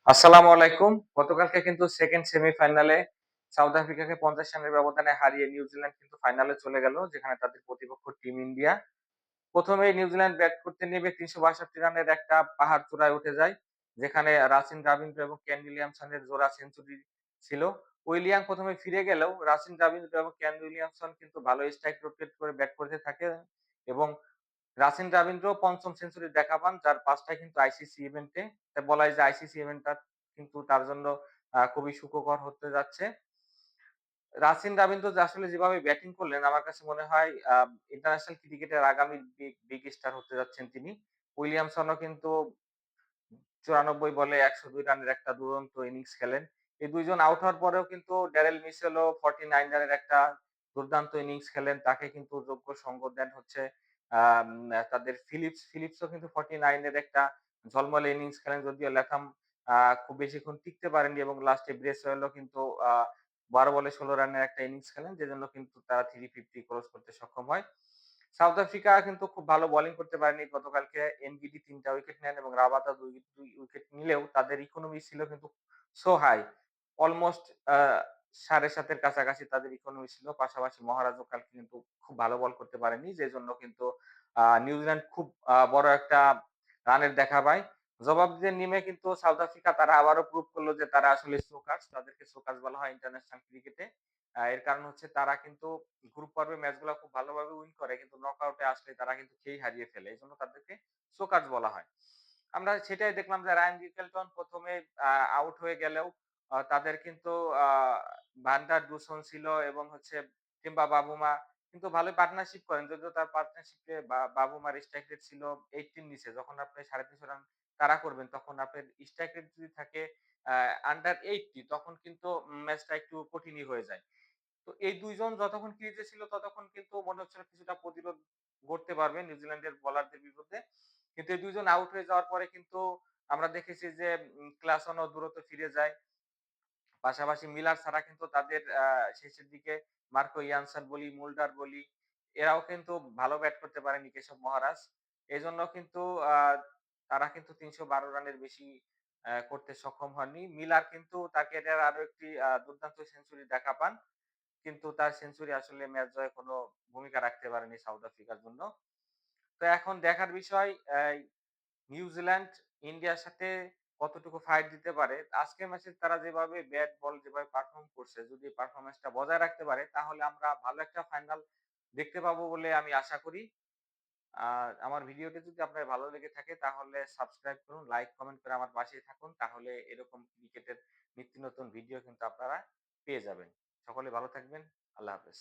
আসসালামু আলাইকুম। গতকালকে কিন্তু সেকেন্ড সেমিফাইনালে সাউথ আফ্রিকাকে ৫০ রানের ব্যবধানে হারিয়ে নিউজিল্যান্ড কিন্তু ফাইনালে চলে গেল। যেখানে তাদের প্রতিপক্ষ টিম ইন্ডিয়া। ১ম এই নিউজিল্যান্ড ব্যাট করতে নেমে ৩৬২ রানের একটা পাহাড় চূড়ায় উঠে যায়। যেখানে রাসিন দ্রাবিড় এবং কেন উইলিয়ামসনের জোড়া সেঞ্চুরি ছিল। উইলিয়াম ১ম এ ফিরে গেলেও রাসিন দ্রাবিড় এবং কেন উইলিয়ামসন কিন্তু ভালো স্ট্রাইক রোটেট করে ব্যাট করতে থাকে এবং রাসিন দ্রাবিড়ও ৫ম সেঞ্চুরির দেখা পান, যার ৫ টাই কিন্তু আইসিসি ইভেন্টে। তাই বলা হয় যে আইসিসি ইভেন্টটা কিন্তু তার জন্য খুবই সুখকর হতে যাচ্ছে। রাসিন দ্রাবিড় যে আসলে যেভাবে ব্যাটিং করলেন আমার কাছে মনে হয় ইন্টারন্যাশনাল ক্রিকেটের আগামী বিগ স্টার হতে যাচ্ছেন তিনি। উইলিয়ামসনও কিন্তু ৯৪ বলে ১০২ রানের একটা দুরন্ত ইনিংস খেলেন। এই ২ জন আউট হওয়ার পরেও কিন্তু ড্যারেল মিচেলও 49 রানের একটা দুর্দান্ত ইনিংস খেলেন। তাকে কিন্তু যোগ্য সঙ্গ দেন হচ্ছে আম তাদের ফিলিপসও কিন্তু 49 এর একটা ঝলমলে ইনিংস খেলেন। যদিও ল্যাথাম আ খুব বেশিক্ষণ টিকতে পারেননি এবং লাস্টে ব্রেসওয়েলও কিন্তু ১২ বলে ১৬ রানের একটা ইনিংস খেলেন। যেজন্য কিন্তু তারা 350 ক্রস করতে সক্ষম হয়। সাউথ আফ্রিকা কিন্তু খুব ভালো বোলিং করতে পারেনি। গতকালকে এনগিডি ৩ টা উইকেট নেন এবং রাবাদা ২ উইকেট নিলেও তাদের ইকোনমি ছিল কিন্তু সো হাই। অলমোস্ট আ ৭.৫ এর কাছাকাছি তাদের ইকোনমি ছিল। পাশাপাশি মহারাজও কালকে কিন্তু খুব ভালো বল করতে পারেনি। যেজন্য কিন্তু নিউজিল্যান্ড খুব বড় একটা রানের দেখা পায়। জবাব দিতে নেমে কিন্তু সাউথ আফ্রিকা তারা আবারও প্রুভ করল যে তারা আসলে শোকার্স। তাদেরকে শোকার্স বলা হয় ইন্টারন্যাশনাল ক্রিকেটে। এর কারণ হচ্ছে তারা কিন্তু গ্রুপ পর্বের ম্যাচগুলা খুব ভালোভাবে উইন করে। কিন্তু নকআউটে আসলে তারা কিন্তু খেই হারিয়ে ফেলে। এজন্য তাদেরকে শোকার্স বলা হয়। আমরা সেটাই দেখলাম যে রায়ান রিকেলটন ১ম এ আ আউট হয়ে গেলেও তাদের কিন্তু আ ভান্ডার ডুসন ছিল এবং হচ্ছে কিংবা বাবুমা কিন্তু ভালোই পার্টনারশিপ করেন। যদিও তার পার্টনারশিপে বাবুমার স্ট্রাইক রেট ছিল ৮০ নিচে। যখন আপনি ৩৫০ রান তাড়া করবেন তখন আপনার স্ট্রাইক রেট যদি থাকে আ আন্ডার ৮০ তখন কিন্তু ম্যাচটা একটু কঠিনই হয়ে যায়। তো এই ২ জন যতক্ষণ ক্রিজে ছিল ততক্ষণ কিন্তু মনে হচ্ছিল কিছুটা প্রতিরোধ গড়তে পারবে নিউজিল্যান্ডের বোলারদের বিরুদ্ধে। কিন্তু এই ২ জন আউট হয়ে যাওয়ার পরে কিন্তু আমরা দেখেছি যে ক্লাসনও দ্রুত ফিরে যায়। পাশাপাশি মিলার ছাড়া কিন্তু তাদের শেষের দিকে মার্কো ইয়ানসেন বলি, মুল্ডার বলি, এরাও কিন্তু ভালো ব্যাট করতে পারেনি কেশব মহারাজ। এজন্য কিন্তু আ তারা কিন্তু ৩১২ রানের বেশি করতে সক্ষম হননি। মিলার কিন্তু তার ক্যারিয়ারে আরো একটি দুর্দান্ত সেঞ্চুরি দেখা পান। কিন্তু তার সেঞ্চুরি আসলে ম্যাচ জয়ে কোনো ভূমিকা রাখতে পারেনি সাউথ আফ্রিকার জন্য। তো এখন দেখার বিষয় নিউজিল্যান্ড ইন্ডিয়ার সাথে কতটুকু ফাইট দিতে পারে। আজকের ম্যাচে তারা যেভাবে ব্যাট বল যেভাবে পারফর্ম করছে, যদি পারফরম্যান্সটা বজায় রাখতে পারে তাহলে আমরা ভালো একটা ফাইনাল দেখতে পাবো বলে আমি আশা করি। আর আমার ভিডিওটি যদি আপনার ভালো লেগে থাকে তাহলে সাবস্ক্রাইব করুন, লাইক, কমেন্ট করে আমার পাশেই থাকুন। তাহলে এরকম ক্রিকেটের নিত্য নতুন ভিডিও কিন্তু আপনারা পেয়ে যাবেন। সকলে ভালো থাকবেন। আল্লাহ হাফেজ।